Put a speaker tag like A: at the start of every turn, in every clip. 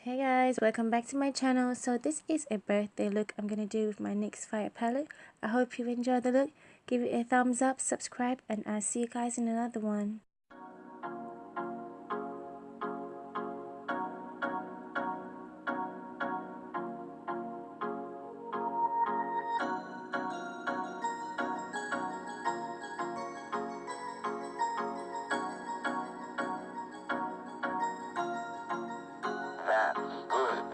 A: Hey guys, welcome back to my channel. So this is a birthday look I'm gonna do with my NYX Fire palette. I hope you enjoy the look. Give it a thumbs up, subscribe, and I'll see you guys in another one.
B: That's good.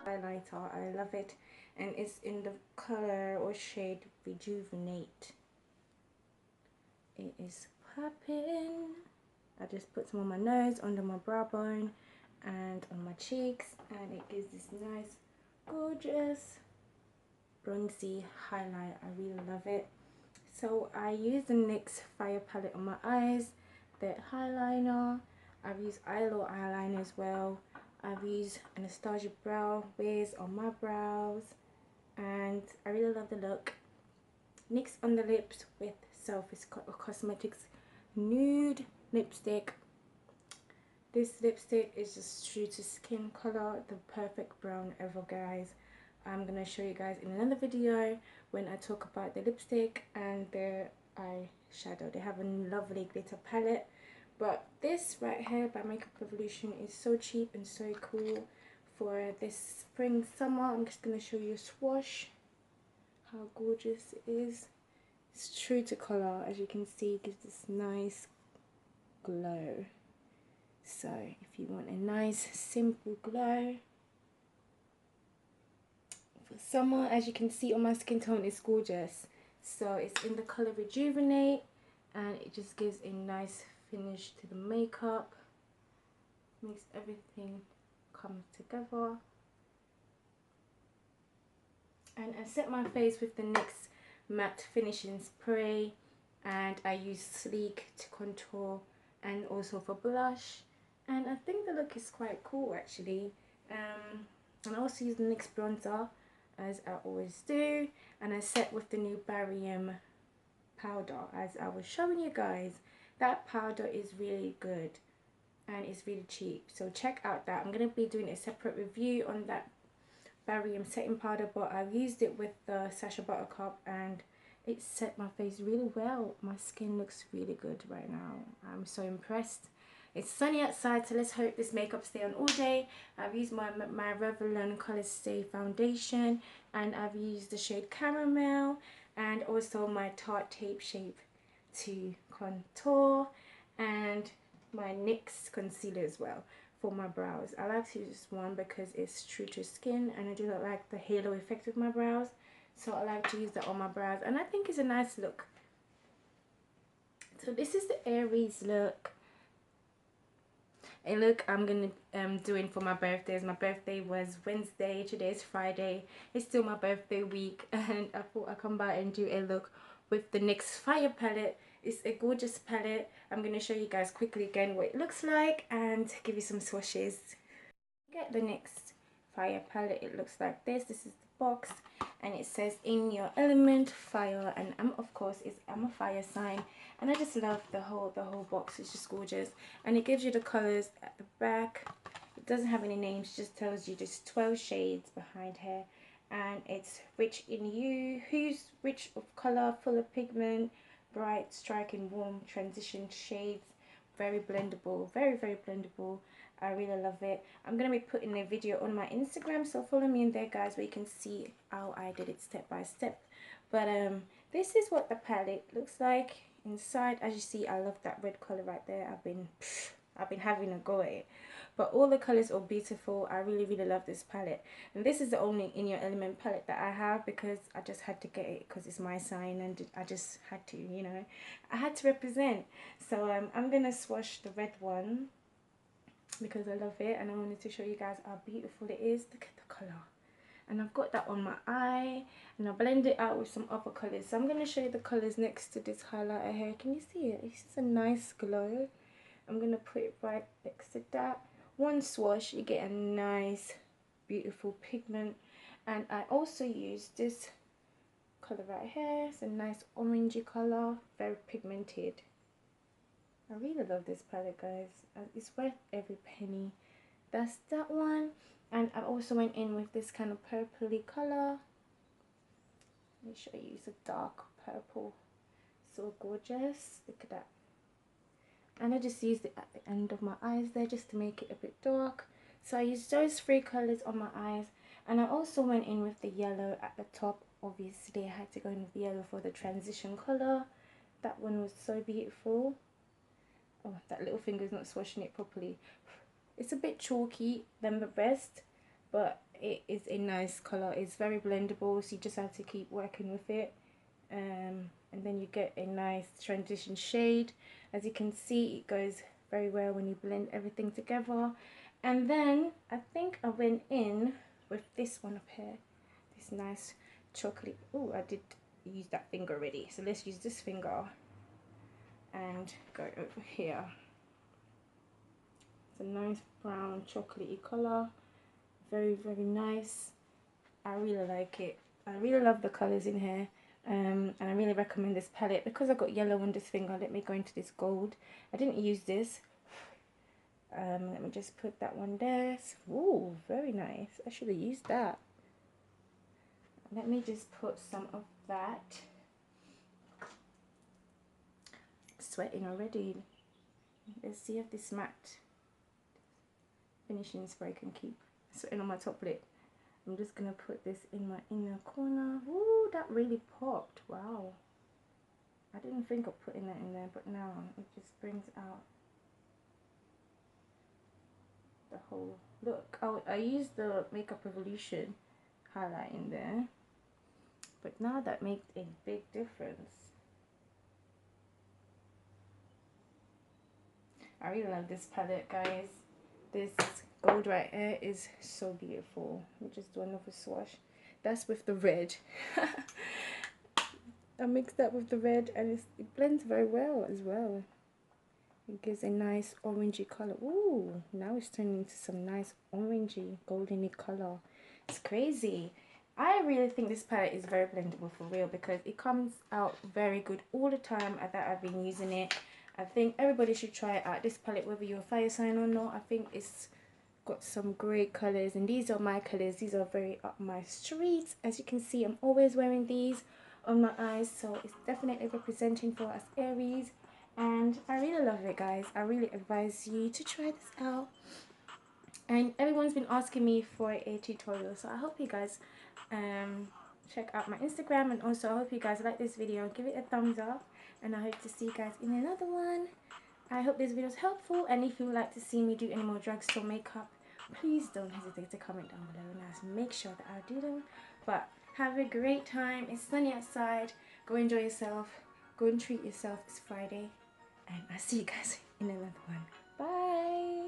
A: Highlighter, I love it, and it's in the color or shade Rejuvenate. It is popping. I just put some on my nose, under my brow bone, and on my cheeks, and it gives this nice, gorgeous, bronzy highlight. I really love it. So I use the NYX Fire palette on my eyes, the eyeliner. I've used eyeliner as well. I've used Anastasia Brow base on my brows, and I really love the look. NYX on the lips with Celfie Cosmetics nude lipstick. This lipstick is just true to skin color, the perfect brown ever, guys. I'm gonna show you guys in another video when I talk about the lipstick and the eyeshadow. They have a lovely glitter palette, but this right here by Makeup Revolution is so cheap and so cool for this spring summer. I'm just gonna show you a swatch, how gorgeous it is. It's true to color, as you can see. It gives this nice glow. So if you want a nice simple glow for summer, as you can see on my skin tone, it's gorgeous. So it's in the color Rejuvenate, and it just gives a nice finish to the makeup, makes everything come together. And I set my face with the NYX Matte Finishing Spray, and I use Sleek to contour and also for blush, and I think the look is quite cool actually. And I also use the NYX bronzer, as I always do, and I set with the new BarryM powder, as I was showing you guys. That powder is really good and it's really cheap, so check out that. I'm going to be doing a separate review on that BarryM setting powder, but I've used it with the Sacha Buttercup and it set my face really well. My skin looks really good right now. I'm so impressed. It's sunny outside, so let's hope this makeup stays on all day. I've used my Revlon Colorstay foundation, and I've used the shade Caramel, and also my Tarte Shape to contour, and my NYX concealer as well for my brows. I like to use this one because it's true to skin, and I do not like the halo effect of my brows, so I like to use that on my brows, and I think it's a nice look. So this is the Aries look. A look I'm gonna doing for my birthdays. My birthday was Wednesday, today's Friday. It's still my birthday week, and I thought I'd come by and do a look with the NYX Fire palette. It's a gorgeous palette. I'm gonna show you guys quickly again what it looks like and give you some swatches. Get the NYX Fire palette. It looks like this. This is the box, and it says in your element, fire, and I'm a fire sign, and I just love the whole box. It's just gorgeous, and it gives you the colors at the back. It doesn't have any names, it just tells you just 12 shades behind here, and it's rich in hue, who's rich of color, full of pigment, bright, striking, warm, transition shades, very blendable, very blendable. I really love it. I'm gonna be putting a video on my Instagram, so follow me in there, guys, where you can see how I did it step by step. But this is what the palette looks like inside. As you see, I love that red color right there. I've been having a go at it, but all the colors are beautiful. I really love this palette, and this is the only In Your Element palette that I have, because I just had to get it because it's my sign, and I just had to, you know, I had to represent. So I'm gonna swatch the red one because I love it, and I wanted to show you guys how beautiful it is. Look at the color, and I've got that on my eye, and I blend it out with some other colors. So I'm going to show you the colors next to this highlighter here. Can you see it? It's just a nice glow. I'm going to put it right next to that. One swash, you get a nice beautiful pigment. And I also use this color right here. It's a nice orangey color, very pigmented. I really love this palette, guys. It's worth every penny. That's that one. And I also went in with this kind of purpley color. Make sure I use a dark purple. So gorgeous. Look at that. And I just used it at the end of my eyes there just to make it a bit dark. So I used those three colors on my eyes. And I also went in with the yellow at the top. Obviously, I had to go in with the yellow for the transition color. That one was so beautiful. Oh, that little finger's not swashing it properly. It's a bit chalky than the rest, but it is a nice color. It's very blendable, so you just have to keep working with it. And then you get a nice transition shade. As you can see, it goes very well when you blend everything together. And then I think I went in with this one up here, this nice chocolate. Oh, I did use that finger already, so let's use this finger and go over here. It's a nice brown chocolatey color, very nice. I really like it. I really love the colors in here, and I really recommend this palette. Because I got yellow on this finger, let me go into this gold. I didn't use this. Let me just put that one there. Ooh, very nice. I should have used that. Let me just put some of that. Sweating already. Let's see if this matte finishing spray can keep sweating on my top lip. I'm just gonna put this in my inner corner. Ooh, that really popped. Wow, I didn't think of putting that in there, but now it just brings out the whole look. I used the Makeup Revolution highlight in there, but now that makes a big difference. I really love this palette, guys. This gold right here is so beautiful. Let me just do another swatch. That's with the red. I mixed that with the red, and it blends very well as well. It gives a nice orangey color. Ooh, now it's turning into some nice orangey, goldeny color. It's crazy. I really think this palette is very blendable for real, because it comes out very good all the time that I've been using it. I think everybody should try it out, this palette, whether you're a fire sign or not. I think it's got some great colors, and these are my colors. These are very up my street. As you can see, I'm always wearing these on my eyes, so it's definitely representing for us Aries, and I really love it, guys. I really advise you to try this out. And everyone's been asking me for a tutorial, so I hope you guys check out my Instagram, and also I hope you guys like this video. Give it a thumbs up, and I hope to see you guys in another one. I hope this video is helpful, and if you would like to see me do any more drugstore makeup, please don't hesitate to comment down below, and I'll make sure that I do them. But have a great time. It's sunny outside. Go enjoy yourself. Go and treat yourself. It's Friday, and I'll see you guys in another one. Bye.